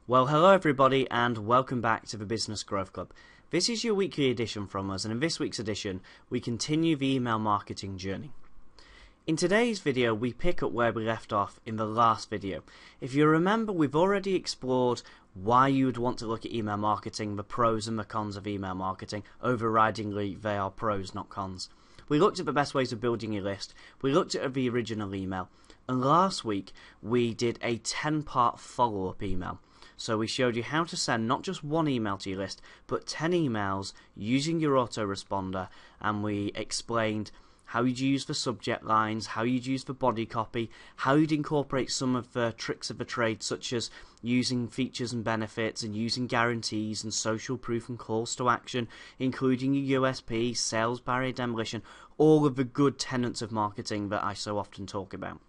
Well, hello everybody and welcome back to the Business Growth Club. This is your weekly edition from us, and in this week's edition we continue the email marketing journey. In today's video we pick up where we left off in the last video. If you remember, we've already explored why you would want to look at email marketing, the pros and the cons of email marketing. Overridingly they are pros, not cons. We looked at the best ways of building your list, we looked at the original email, and last week we did a 10-part follow-up email. So we showed you how to send not just one email to your list, but 10 emails using your autoresponder, and we explained how you'd use the subject lines, how you'd use the body copy, how you'd incorporate some of the tricks of the trade, such as using features and benefits and using guarantees and social proof and calls to action, including your USP, sales barrier demolition, all of the good tenets of marketing that I so often talk about.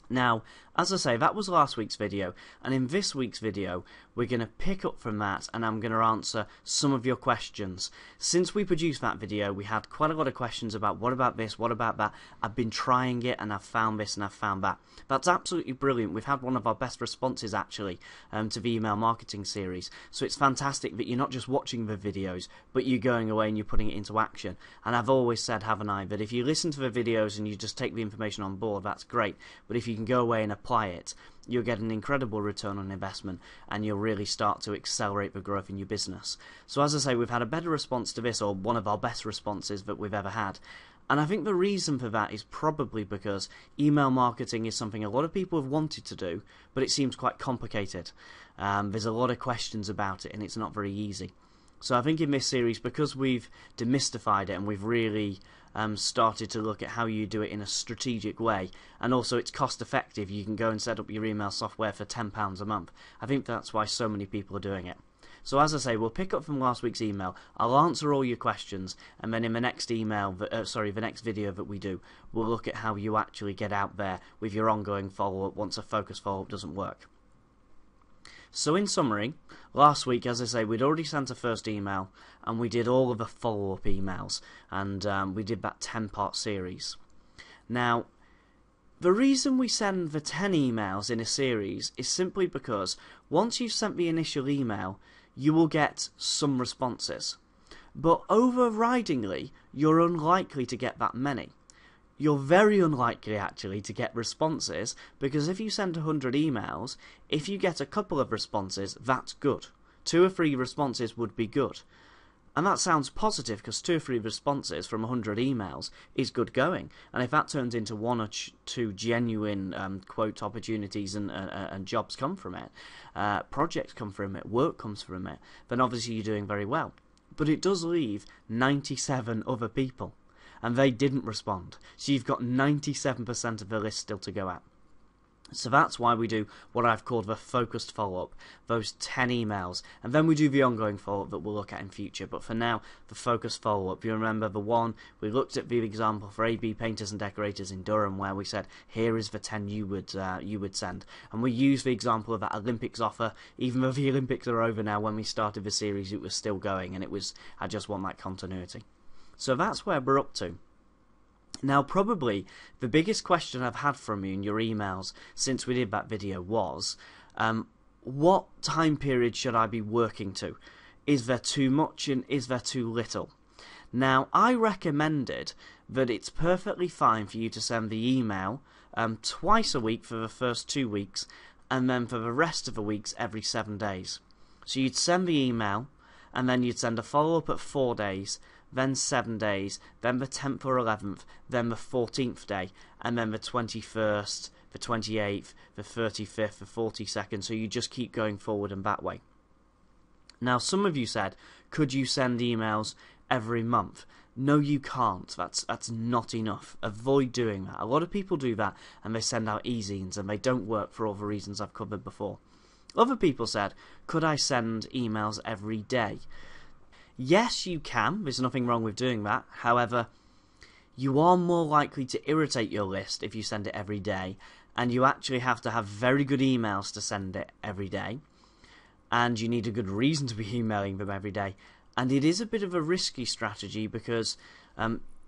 Now, as I say, that was last week's video, and in this week's video we're going to pick up from that and I'm going to answer some of your questions. Since we produced that video we had quite a lot of questions about what about this, what about that. I've been trying it and I've found this and I've found that. That's absolutely brilliant. We've had one of our best responses actually to the email marketing series, so it's fantastic that you're not just watching the videos but you're going away and you're putting it into action. And I've always said, haven't I, that if you listen to the videos and you just take the information on board, that's great, but if you can go away and apply it, you'll get an incredible return on investment and you'll really start to accelerate the growth in your business. So as I say, we've had a better response to this, or one of our best responses that we've ever had. And I think the reason for that is probably because email marketing is something a lot of people have wanted to do, but it seems quite complicated. There's a lot of questions about it and it's not very easy. So I think in this series, because we've demystified it and we've really started to look at how you do it in a strategic way, and also it's cost effective, you can go and set up your email software for £10 a month. I think that's why so many people are doing it. So as I say, we'll pick up from last week's email, I'll answer all your questions, and then in the next the next video that we do, we'll look at how you actually get out there with your ongoing follow-up once a focused follow-up doesn't work. So in summary, last week, as I say, we'd already sent a first email and we did all of the follow-up emails, and we did that 10-part series. Now, the reason we send the 10 emails in a series is simply because once you've sent the initial email, you will get some responses. But overridingly, you're unlikely to get that many. You're very unlikely actually to get responses, because if you send 100 emails, if you get a couple of responses, that's good. 2 or 3 responses would be good. And that sounds positive, because 2 or 3 responses from 100 emails is good going. And if that turns into 1 or 2 genuine quote opportunities and jobs come from it, projects come from it, work comes from it, then obviously you're doing very well. But it does leave 97 other people, and they didn't respond. So you've got 97% of the list still to go at. So that's why we do what I've called the focused follow-up, those 10 emails, and then we do the ongoing follow-up that we'll look at in future. But for now, the focused follow-up. You remember the one, we looked at the example for AB Painters and Decorators in Durham, where we said, here is the 10 you would send. And we used the example of that Olympics offer. Even though the Olympics are over now, when we started the series it was still going, and I just want that continuity. So that's where we're up to. Now, probably the biggest question I've had from you in your emails since we did that video was, what time period should I be working to? Is there too much and is there too little? Now, I recommended that it's perfectly fine for you to send the email twice a week for the first 2 weeks, and then for the rest of the weeks every 7 days. So you'd send the email, and then you'd send a follow-up at 4 days, then 7 days, then the 10th or 11th, then the 14th day, and then the 21st, the 28th, the 35th, the 42nd, so you just keep going forward and that way. Now, some of you said, could you send emails every month? No, you can't. That's not enough. Avoid doing that. A lot of people do that, and they send out e-zines, and they don't work for all the reasons I've covered before. Other people said, could I send emails every day? Yes, you can. There's nothing wrong with doing that. However, you are more likely to irritate your list if you send it every day, and you actually have to have very good emails to send it every day, and you need a good reason to be emailing them every day. And it is a bit of a risky strategy, because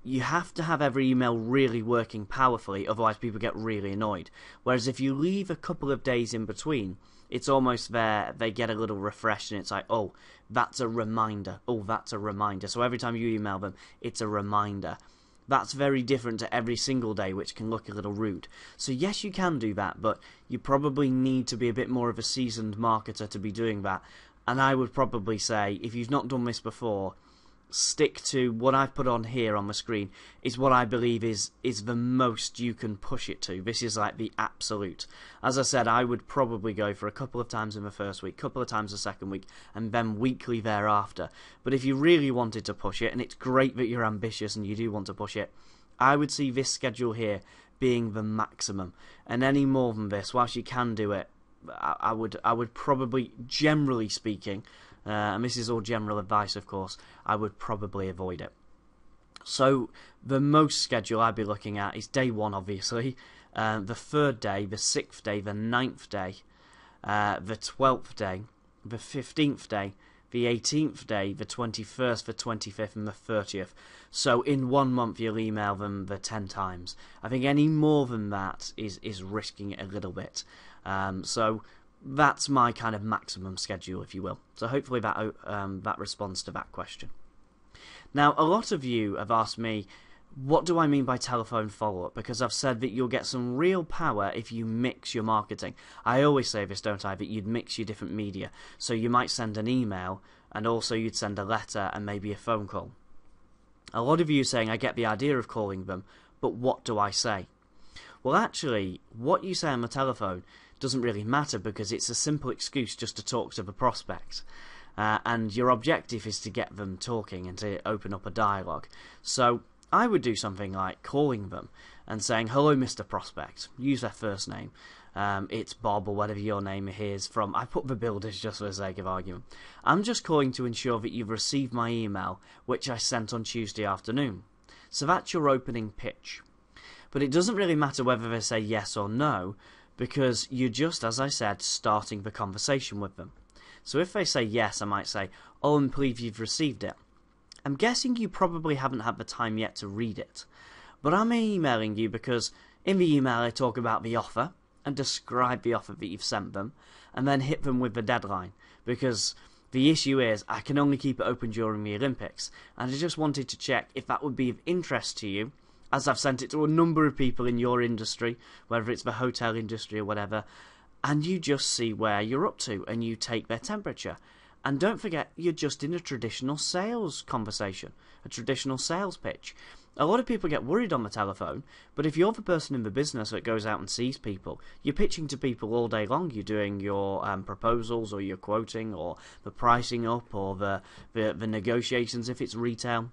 you have to have every email really working powerfully, otherwise people get really annoyed. Whereas if you leave a couple of days in between, it's almost there, they get a little refreshed and it's like, oh, that's a reminder. Oh, that's a reminder. So every time you email them, it's a reminder. That's very different to every single day, which can look a little rude. So yes, you can do that, but you probably need to be a bit more of a seasoned marketer to be doing that. And I would probably say, if you've not done this before, stick to what I've put on here on the screen is what I believe is the most you can push it to. This is like the absolute. As I said, I would probably go for a couple of times in the first week, couple of times the second week, and then weekly thereafter. But if you really wanted to push it, and it's great that you're ambitious and you do want to push it, I would see this schedule here being the maximum. And any more than this, whilst you can do it, I would probably, generally speaking, and this is all general advice, of course, I would probably avoid it. So the most schedule I'd be looking at is day 1, obviously, the 3rd day, the 6th day, the 9th day, the 12th day, the 15th day, the 18th day, the 21st, the 25th, and the 30th. So in 1 month you'll email them the 10 times. I think any more than that is risking it a little bit. So that's my kind of maximum schedule, if you will. So hopefully that responds to that question. Now, a lot of you have asked me, what do I mean by telephone follow-up? Because I've said that you'll get some real power if you mix your marketing. I always say this, don't I, that you'd mix your different media. So you might send an email, and also you'd send a letter and maybe a phone call. A lot of you are saying, I get the idea of calling them, but what do I say? Well, actually, what you say on the telephone doesn't really matter, because it's a simple excuse just to talk to the prospect. And your objective is to get them talking and to open up a dialogue. So I would do something like calling them and saying, hello, Mr. Prospect. Use their first name. It's Bob or whatever your name is from. I put the builders just for the sake of argument. I'm just calling to ensure that you've received my email, which I sent on Tuesday afternoon. So that's your opening pitch. But it doesn't really matter whether they say yes or no, because you're just, as I said, starting the conversation with them. So if they say yes, I might say, oh, I'm pleased you've received it. I'm guessing you probably haven't had the time yet to read it, but I'm emailing you because in the email I talk about the offer and describe the offer that you've sent them, and then hit them with the deadline, because the issue is I can only keep it open during the Olympics, and I just wanted to check if that would be of interest to you, as I've sent it to a number of people in your industry, whether it's the hotel industry or whatever, and you just see where you're up to and you take their temperature. And don't forget, you're just in a traditional sales conversation, a traditional sales pitch. A lot of people get worried on the telephone, but if you're the person in the business that goes out and sees people, you're pitching to people all day long. You're doing your proposals, or you're quoting, or the pricing up, or the negotiations if it's retail.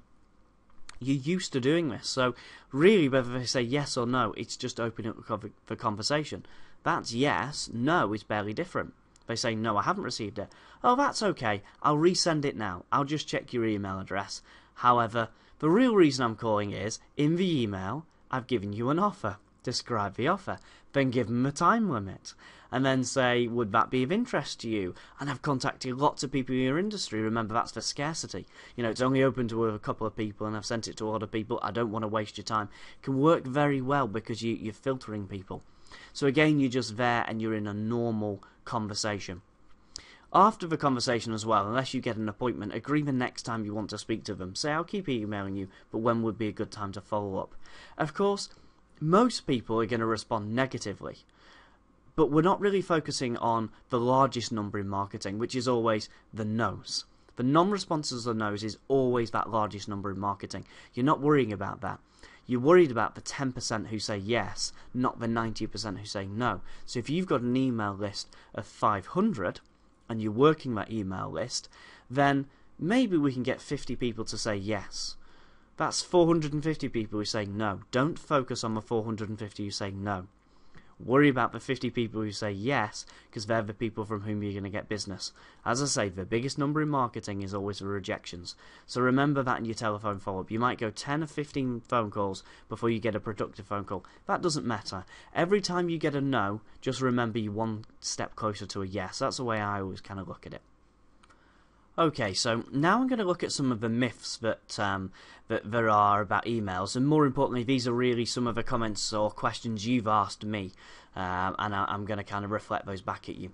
You're used to doing this, so really whether they say yes or no, it's just opening up the conversation. That's yes, no is barely different. They say, no, I haven't received it. Oh, that's okay, I'll resend it now. I'll just check your email address. However, the real reason I'm calling is, in the email, I've given you an offer. Describe the offer. Then give them a time limit. And then say, would that be of interest to you? And I've contacted lots of people in your industry. Remember, that's for scarcity. You know, it's only open to a couple of people, and I've sent it to a lot of people. I don't want to waste your time. It can work very well because you're filtering people. So again, you're just there and you're in a normal conversation. After the conversation as well, unless you get an appointment, agree the next time you want to speak to them. Say, I'll keep emailing you, but when would be a good time to follow up? Of course, most people are going to respond negatively, but we're not really focusing on the largest number in marketing, which is always the no's. The non-responses or no's is always that largest number in marketing. You're not worrying about that. You're worried about the 10% who say yes, not the 90% who say no. So if you've got an email list of 500 and you're working that email list, then maybe we can get 50 people to say yes. That's 450 people who say no. Don't focus on the 450 who say no. Worry about the 50 people who say yes, because they're the people from whom you're going to get business. As I say, the biggest number in marketing is always the rejections. So remember that in your telephone follow-up. You might go 10 or 15 phone calls before you get a productive phone call. That doesn't matter. Every time you get a no, just remember you're one step closer to a yes. That's the way I always kind of look at it. Okay, so now I'm going to look at some of the myths that there are about emails, and more importantly, these are really some of the comments or questions you've asked me, and I'm going to kind of reflect those back at you.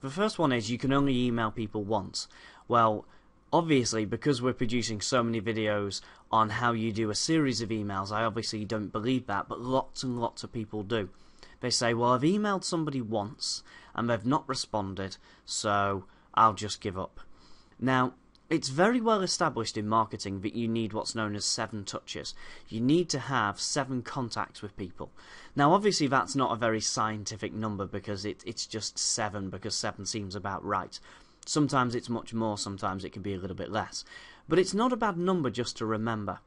The first one is, you can only email people once. Well, obviously, because we're producing so many videos on how you do a series of emails, I obviously don't believe that, but lots and lots of people do. They say, well, I've emailed somebody once and they've not responded, so I'll just give up. Now, it's very well established in marketing that you need what's known as 7 touches. You need to have 7 contacts with people. Now, obviously, that's not a very scientific number because it's just 7, because 7 seems about right. Sometimes it's much more, sometimes it can be a little bit less. But it's not a bad number just to remember.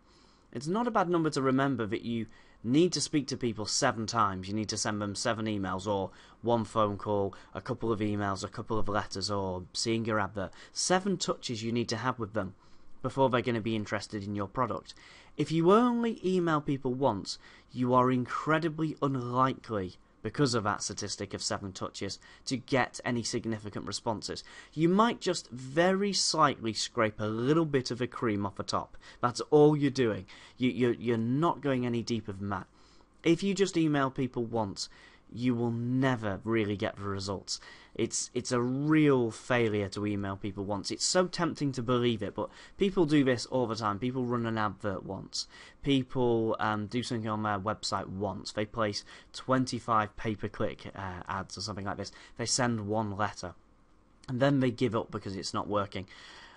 It's not a bad number to remember that you need to speak to people 7 times. You need to send them 7 emails, or 1 phone call, a couple of emails, a couple of letters, or seeing your advert. 7 touches you need to have with them before they're going to be interested in your product. If you only email people once, you are incredibly unlikely, because of that statistic of 7 touches, to get any significant responses. You might just very slightly scrape a little bit of a cream off the top. That's all you're doing. You're not going any deeper than that. If you just email people once, you will never really get the results. It's a real failure to email people once. It's so tempting to believe it, but people do this all the time. People run an advert once. People do something on their website once. They place 25 pay-per-click ads or something like this. They send 1 letter, and then they give up because it's not working.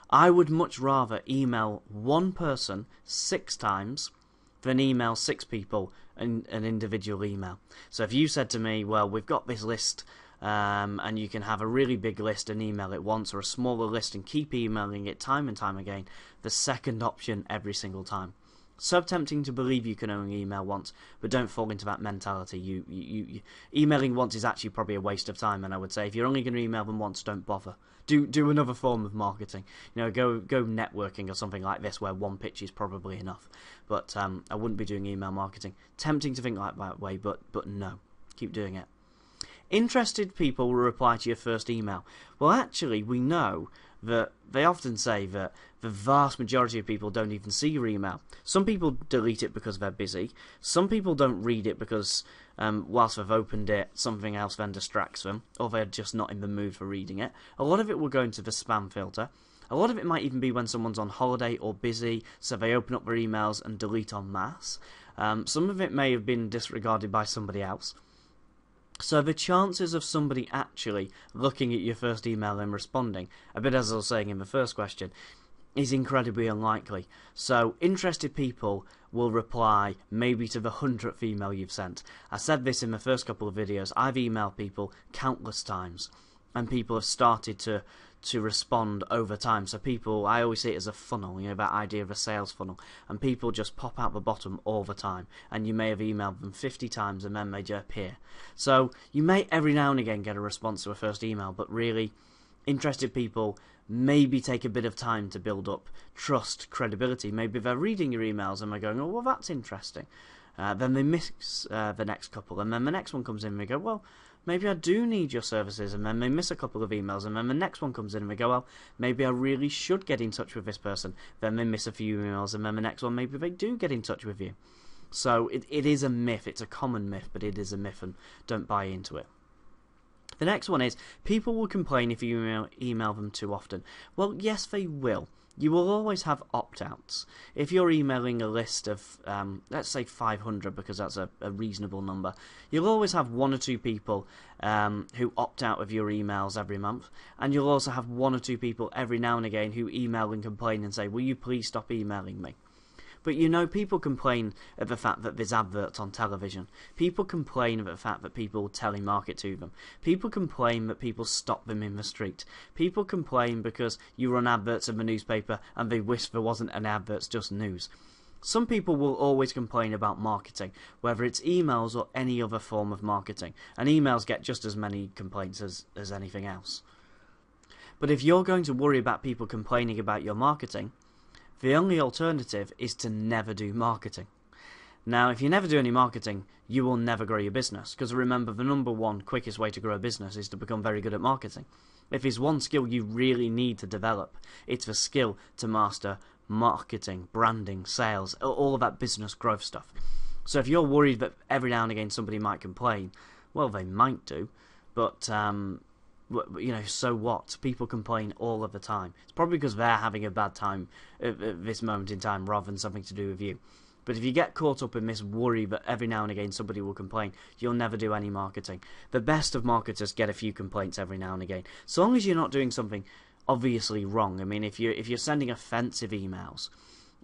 I would much rather email 1 person 6 times than email 6 people an individual email. So if you said to me, well, we've got this list, and you can have a really big list and email it once, or a smaller list and keep emailing it time and time again, the second option every single time. So tempting to believe you can only email once, but don't fall into that mentality. You emailing once is actually probably a waste of time, and I would say if you're only going to email them once, don't bother. Do another form of marketing. You know, go networking or something like this, where 1 pitch is probably enough. But I wouldn't be doing email marketing. Tempting to think like that way, but no, keep doing it. Interested people will reply to your first email. Well, actually, we know that they often say that the vast majority of people don't even see your email. Some people delete it because they're busy. Some people don't read it because whilst they've opened it, something else then distracts them, or they're just not in the mood for reading it. A lot of it will go into the spam filter. A lot of it might even be when someone's on holiday or busy, so they open up their emails and delete en masse. Some of it may have been disregarded by somebody else. So the chances of somebody actually looking at your first email and responding, a bit as I was saying in the first question, is incredibly unlikely. So interested people will reply maybe to the 100th email you've sent. I said this in the first couple of videos. I've emailed people countless times, and people have started to respond over time. So people, I always see it as a funnel, you know, that idea of a sales funnel, and people just pop out the bottom all the time, and you may have emailed them 50 times and then they just appear. So you may every now and again get a response to a first email, but really interested people maybe take a bit of time to build up trust, credibility. Maybe they're reading your emails and they're going, oh, well, that's interesting. Then they miss the next couple, and then the next one comes in and they go, well, maybe I do need your services, and then they miss a couple of emails, and then the next one comes in and they go, well, maybe I really should get in touch with this person. Then they miss a few emails, and then the next one, maybe they do get in touch with you. So it is a myth. It's a common myth, but it is a myth, and don't buy into it. The next one is, people will complain if you email them too often. Well, yes, they will. You will always have opt-outs. If you're emailing a list of, let's say 500, because that's a reasonable number, you'll always have 1 or 2 people who opt out of your emails every month, and you'll also have 1 or 2 people every now and again who email and complain and say, will you please stop emailing me? But you know, people complain at the fact that there's adverts on television. People complain at the fact that people telemarket to them. People complain that people stop them in the street. People complain because you run adverts in the newspaper and they wish there wasn't an advert, just news. Some people will always complain about marketing, whether it's emails or any other form of marketing. And emails get just as many complaints as anything else. But if you're going to worry about people complaining about your marketing, the only alternative is to never do marketing. Now, if you never do any marketing, you will never grow your business, because remember, the number one quickest way to grow a business is to become very good at marketing. If there's one skill you really need to develop, it's the skill to master marketing, branding, sales, all of that business growth stuff. So if you're worried that every now and again somebody might complain, well, they might do, but so what? People complain all of the time. It's probably because they're having a bad time at this moment in time rather than something to do with you. But if you get caught up in this worry that every now and again somebody will complain, you'll never do any marketing. The best of marketers get a few complaints every now and again. So long as you're not doing something obviously wrong. I mean, if you're sending offensive emails,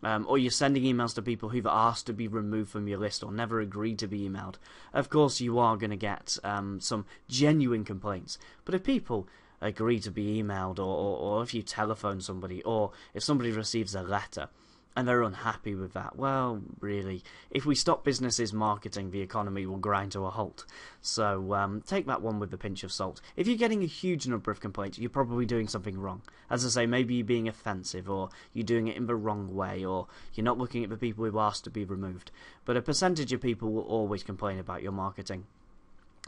or you're sending emails to people who've asked to be removed from your list or never agreed to be emailed, of course you are going to get some genuine complaints. But if people agree to be emailed, or if you telephone somebody, or if somebody receives a letter and they're unhappy with that, well, really, if we stop businesses marketing, the economy will grind to a halt. So take that one with a pinch of salt. If you're getting a huge number of complaints, you're probably doing something wrong. As I say, maybe you're being offensive, or you're doing it in the wrong way, or you're not looking at the people who asked to be removed. But a percentage of people will always complain about your marketing.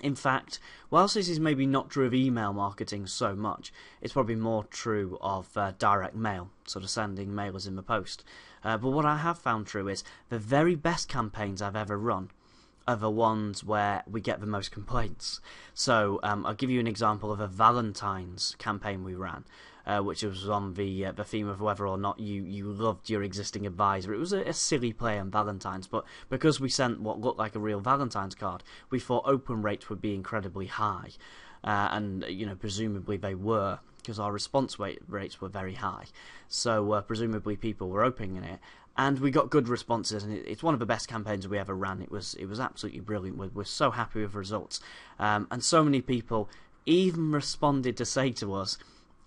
In fact, whilst this is maybe not true of email marketing so much, it's probably more true of direct mail, sort of sending mailers in the post. But what I have found true is the very best campaigns I've ever run are the ones where we get the most complaints. So I'll give you an example of a Valentine's campaign we ran, which was on the theme of whether or not you loved your existing advisor. It was a silly play on Valentine's, but because we sent what looked like a real Valentine's card, we thought open rates would be incredibly high, and presumably they were, because our response rates were very high. So presumably people were opening it, and we got good responses, and it's one of the best campaigns we ever ran. It was absolutely brilliant. We're so happy with the results, and so many people even responded to say to us,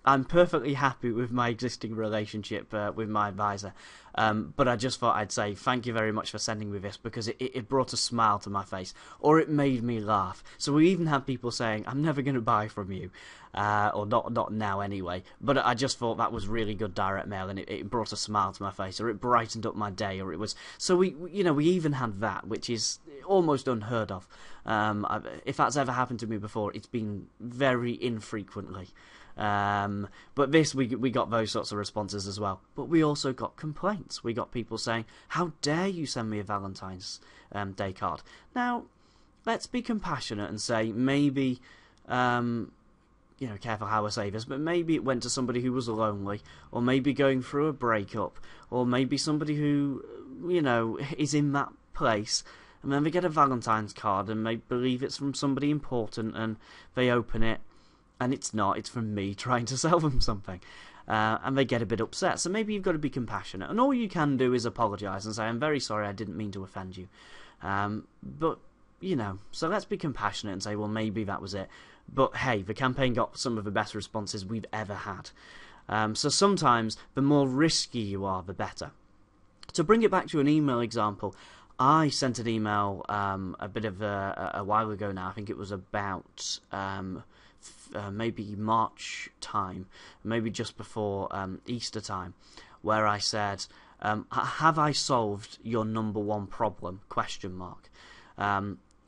I'm perfectly happy with my existing relationship with my advisor, but I just thought I'd say thank you very much for sending me this, because it brought a smile to my face, or it made me laugh. So we even had people saying, I'm never going to buy from you, or not now anyway, but I just thought that was really good direct mail, and it brought a smile to my face, or it brightened up my day, or it was... So we even had that, which is almost unheard of. If that's ever happened to me before, it's been very infrequently. But this, we got those sorts of responses as well. But we also got complaints. We got people saying, how dare you send me a Valentine's Day card? Now, let's be compassionate and say maybe, careful how I say this, but maybe it went to somebody who was lonely, or maybe going through a breakup, or maybe somebody who, is in that place, and then they get a Valentine's card and they believe it's from somebody important, and they open it, and it's not, it's from me trying to sell them something. And they get a bit upset. So maybe you've got to be compassionate. And all you can do is apologise and say, I'm very sorry, I didn't mean to offend you. But, so let's be compassionate and say, well, maybe that was it. But hey, the campaign got some of the best responses we've ever had. So sometimes the more risky you are, the better. To bring it back to an email example, I sent an email a bit of a while ago now. I think it was about... maybe March time, maybe just before Easter time, where I said, have I solved your number one problem? ?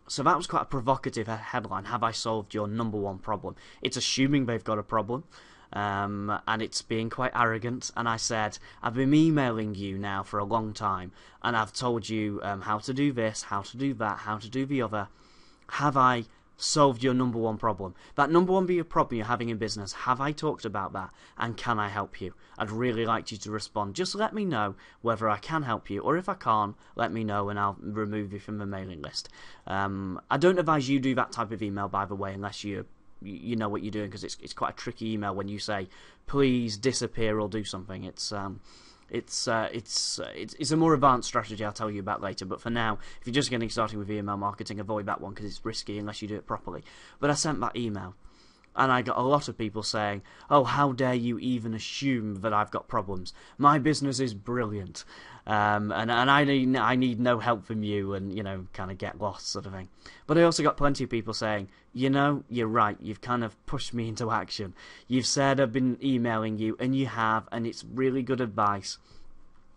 So that was quite a provocative headline. Have I solved your number one problem? It's assuming they've got a problem, and it's being quite arrogant. And I said, I've been emailing you now for a long time, and I've told you how to do this, how to do that, how to do the other. Have I solved your number one problem? That number one problem you're having in business, have I talked about that, and can I help you? I'd really like you to respond. Just let me know whether I can help you, or if I can't, let me know and I'll remove you from the mailing list. I don't advise you do that type of email, by the way, unless you know what you're doing, because it's quite a tricky email when you say please disappear or do something. It's a more advanced strategy I'll tell you about later, but for now, if you're just getting started with email marketing, avoid that one because it's risky unless you do it properly. But I sent that email, and I got a lot of people saying, oh, how dare you even assume that I've got problems? My business is brilliant, and I need no help from you, and kind of get lost sort of thing. But I also got plenty of people saying, you're right, you've kind of pushed me into action. You've said I've been emailing you, and you have, and it's really good advice.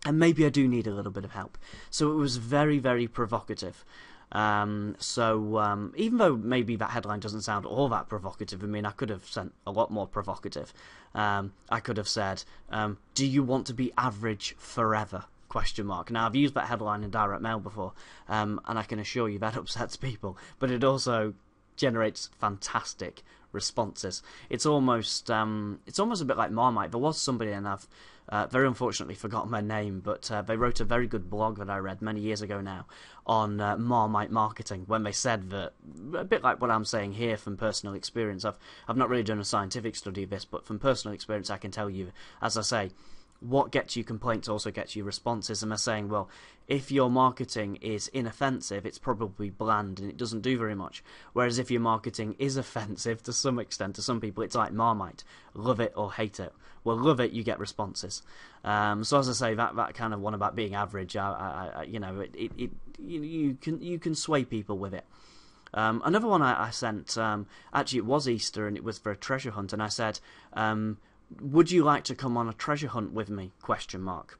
and maybe I do need a little bit of help. So it was very, very provocative. Even though maybe that headline doesn't sound all that provocative, I mean, I could have sent a lot more provocative. I could have said, do you want to be average forever? Question mark. Now, I've used that headline in direct mail before, and I can assure you that upsets people, but it also generates fantastic responses. It's almost a bit like Marmite. There was somebody, and I've very unfortunately forgotten their name, but they wrote a very good blog that I read many years ago now on Marmite marketing, when they said that, a bit like what I'm saying here from personal experience. I've not really done a scientific study of this, but from personal experience I can tell you, as I say, what gets you complaints also gets you responses. And they're saying, well, if your marketing is inoffensive, it's probably bland and it doesn't do very much. Whereas if your marketing is offensive to some extent, to some people, it's like Marmite. Love it or hate it. Well, love it, you get responses. So as I say, that kind of one about being average, you can sway people with it. Another one I sent, actually it was Easter and it was for a treasure hunt, and I said, would you like to come on a treasure hunt with me? Question mark.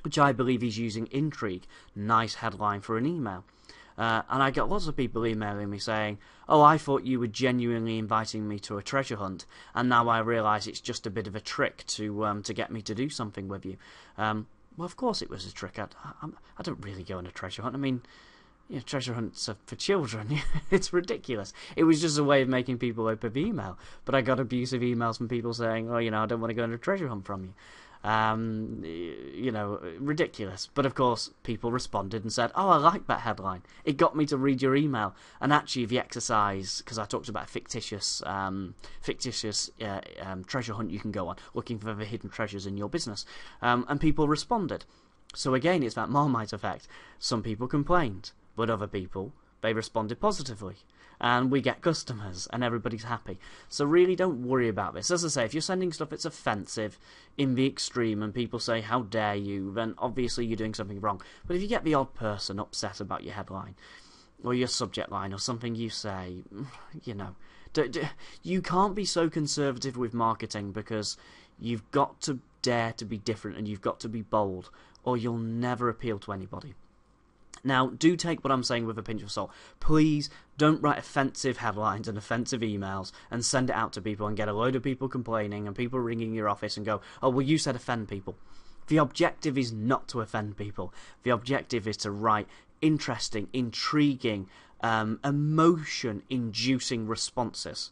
Which I believe is using intrigue. Nice headline for an email. And I get lots of people emailing me saying, oh, I thought you were genuinely inviting me to a treasure hunt, and now I realise it's just a bit of a trick to get me to do something with you. Well, of course it was a trick. I don't really go on a treasure hunt. I mean, treasure hunts are for children. It's ridiculous. It was just a way of making people open the email. But I got abusive emails from people saying, oh, I don't want to go on a treasure hunt from you. Ridiculous. But of course, people responded and said, oh, I like that headline. It got me to read your email. And actually, the exercise, because I talked about a fictitious treasure hunt you can go on, looking for the hidden treasures in your business. And people responded. So again, it's that Marmite effect. Some people complained. But other people, they responded positively. And we get customers, and everybody's happy. So really don't worry about this. As I say, if you're sending stuff that's offensive in the extreme, and people say, how dare you, then obviously you're doing something wrong. But if you get the odd person upset about your headline, or your subject line, or something you say, you can't be so conservative with marketing, because you've got to dare to be different, and you've got to be bold, or you'll never appeal to anybody. Now, do take what I'm saying with a pinch of salt. Please don't write offensive headlines and offensive emails and send it out to people and get a load of people complaining and people ringing your office and go, oh, well, you said offend people. The objective is not to offend people. The objective is to write interesting, intriguing, emotion-inducing responses.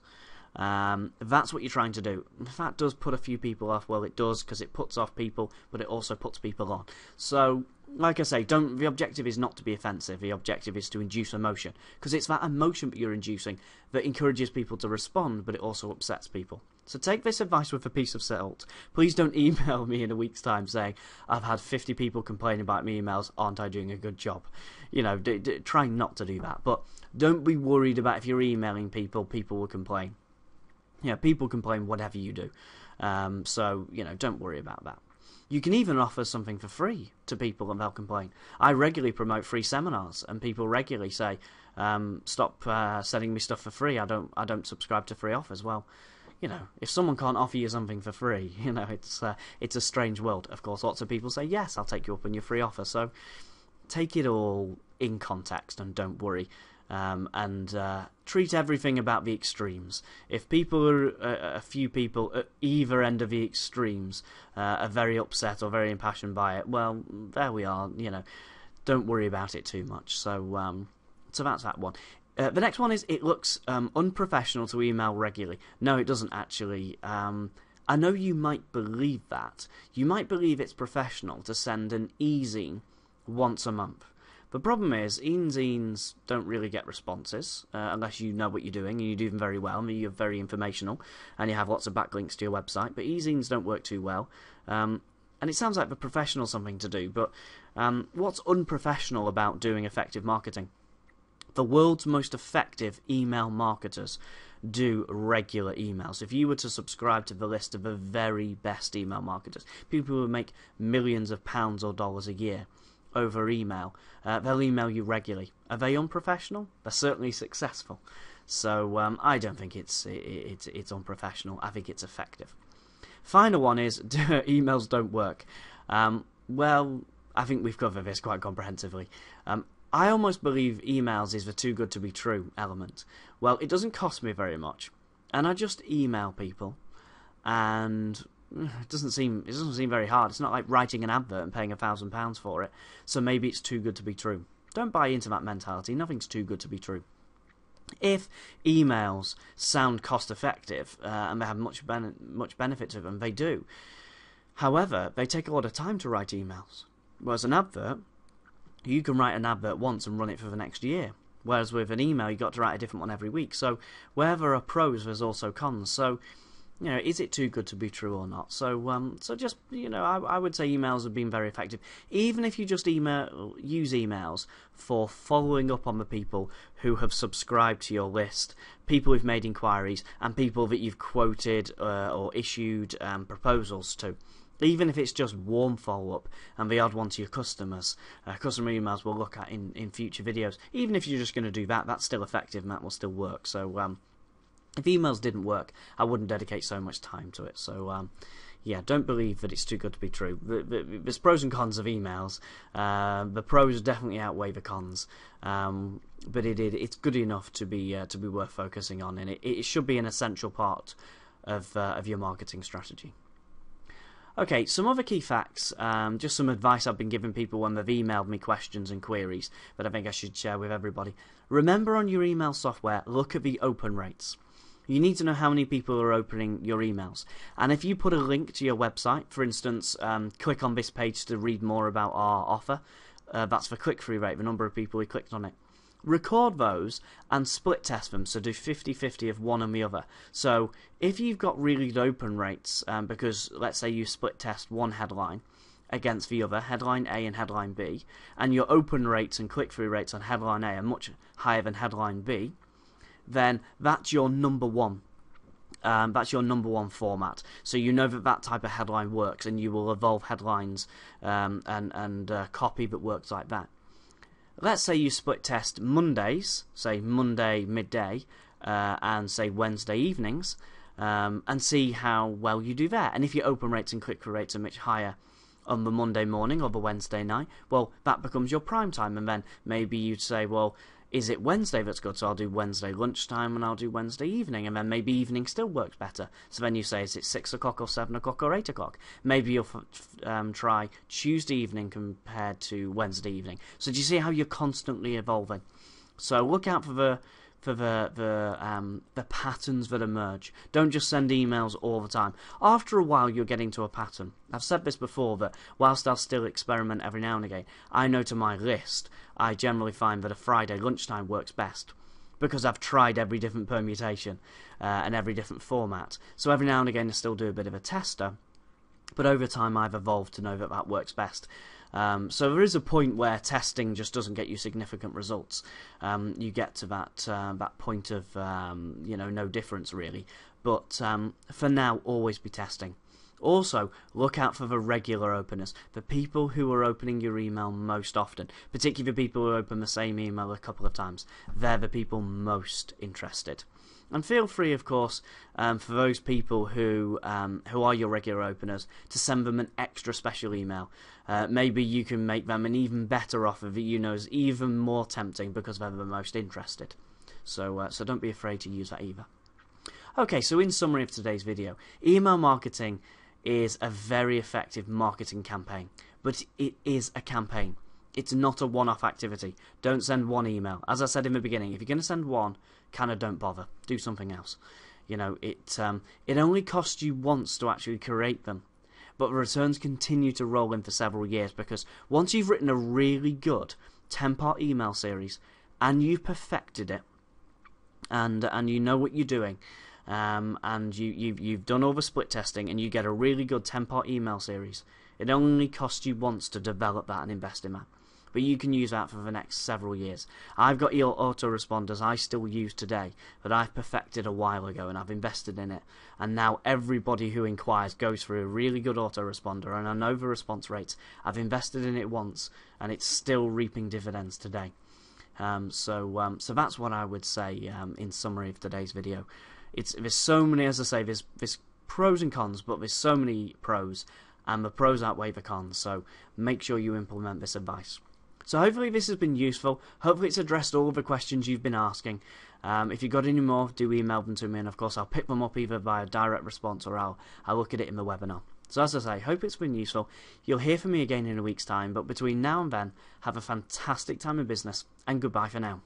That's what you're trying to do. If that does put a few people off, well, it does, because it puts off people, but it also puts people on. So, like I say, the objective is not to be offensive. The objective is to induce emotion, because it's that emotion that you're inducing that encourages people to respond, but it also upsets people. So take this advice with a piece of salt. Please don't email me in a week's time saying, I've had 50 people complain about my emails, aren't I doing a good job? Try not to do that. But don't be worried about if you're emailing people, people will complain. People complain whatever you do. So, don't worry about that. You can even offer something for free to people and they'll complain. I regularly promote free seminars, and people regularly say, stop sending me stuff for free. I don't subscribe to free offers. Well, if someone can't offer you something for free, it's a strange world. Of course, lots of people say, yes, I'll take you up on your free offer. So take it all in context and don't worry. And treat everything about the extremes. If people are a few people at either end of the extremes are very upset or very impassioned by it, well, there we are. Don't worry about it too much. So that's that one. The next one is, it looks unprofessional to email regularly. No, it doesn't actually. I know you might believe that. You might believe it's professional to send an e-zine once a month. The problem is, e-zines don't really get responses unless you know what you're doing, and you do them very well. I mean, you're very informational, and you have lots of backlinks to your website, but e-zines don't work too well. And it sounds like the professional something to do, but what's unprofessional about doing effective marketing? The world's most effective email marketers do regular emails. If you were to subscribe to the list of the very best email marketers, people who make millions of pounds or dollars a year over email, they'll email you regularly. Are they unprofessional? They're certainly successful. So I don't think it's unprofessional. I think it's effective. Final one is emails don't work. Well, I think we've covered this quite comprehensively. I almost believe emails is the too good to be true element. Well, it doesn't cost me very much, and I just email people, and it doesn't seem very hard. It's not like writing an advert and paying £1,000 for it. So maybe it's too good to be true. Don't buy into that mentality. Nothing's too good to be true. If emails sound cost effective and they have much benefit to them, they do. However, they take a lot of time to write emails. Whereas an advert, you can write an advert once and run it for the next year. Whereas with an email, you've got to write a different one every week. So where there are pros, there's also cons. So, is it too good to be true or not? So, just, I would say emails have been very effective. Even if you just use emails for following up on the people who have subscribed to your list, people who've made inquiries, and people that you've quoted or issued proposals to. Even if it's just warm follow-up and the odd one to your customers, customer emails we'll look at in future videos. Even if you're just going to do that, that's still effective and that will still work. So if emails didn't work, I wouldn't dedicate so much time to it. So yeah, don't believe that it's too good to be true. There's pros and cons of emails. The pros definitely outweigh the cons, but it's good enough to be worth focusing on, and it should be an essential part of your marketing strategy. Okay, some other key facts, just some advice I've been giving people when they've emailed me questions and queries that I think I should share with everybody. Remember, on your email software, look at the open rates. You need to know how many people are opening your emails. And if you put a link to your website, for instance, click on this page to read more about our offer, that's the click-through rate, the number of people who clicked on it. Record those and split test them, so do 50-50 of one and the other. So if you've got really good open rates, because let's say you split test one headline against the other, headline A and headline B, and your open rates and click-through rates on headline A are much higher than headline B, then that's your number one. That's your number one format. So you know that type of headline works, and you will evolve headlines and copy that works like that. Let's say you split test Mondays, say Monday midday, and say Wednesday evenings, and see how well you do there. And if your open rates and click-through rates are much higher on the Monday morning or the Wednesday night, well, that becomes your prime time. And then maybe you'd say, well, is it Wednesday that's good? So I'll do Wednesday lunchtime and I'll do Wednesday evening, and then maybe evening still works better. So then you say, is it 6 o'clock or 7 o'clock or 8 o'clock? Maybe you'll try Tuesday evening compared to Wednesday evening. So do you see how you're constantly evolving? So look out for the patterns that emerge. Don't just send emails all the time. After a while, you're getting to a pattern. I've said this before, that whilst I'll still experiment every now and again, I know to my list, I generally find that a Friday lunchtime works best, because I've tried every different permutation and every different format. So every now and again I still do a bit of a tester, but over time I've evolved to know that works best. So there is a point where testing just doesn't get you significant results. You get to that point of no difference really. But for now, always be testing. Also, look out for the regular openers, the people who are opening your email most often, particularly the people who open the same email a couple of times. They're the people most interested. And feel free, of course, for those people who are your regular openers, to send them an extra special email. Maybe you can make them an even better offer that you know is even more tempting because they're the most interested. So don't be afraid to use that either. Okay, so in summary of today's video, email marketing is a very effective marketing campaign, but it is a campaign. It's not a one-off activity. Don't send one email. As I said in the beginning, if you're going to send one, kind of don't bother. Do something else. It only costs you once to actually create them, but the returns continue to roll in for several years, because once you've written a really good 10-part email series and you've perfected it, and you know what you're doing, and you've done all the split testing, and you get a really good 10-part email series, it only costs you once to develop that and invest in that. But you can use that for the next several years. I've got your autoresponders I still use today that I've perfected a while ago, and I've invested in it. And now everybody who inquires goes through a really good autoresponder, and I know the response rates. I've invested in it once, and it's still reaping dividends today. So that's what I would say in summary of today's video. There's so many, as I say, there's pros and cons, but there's so many pros. and the pros outweigh the cons, so make sure you implement this advice. So hopefully this has been useful. Hopefully it's addressed all of the questions you've been asking. If you've got any more, do email them to me, and of course I'll pick them up either via direct response or I'll look at it in the webinar. So as I say, hope it's been useful. You'll hear from me again in a week's time, but between now and then, have a fantastic time in business, and goodbye for now.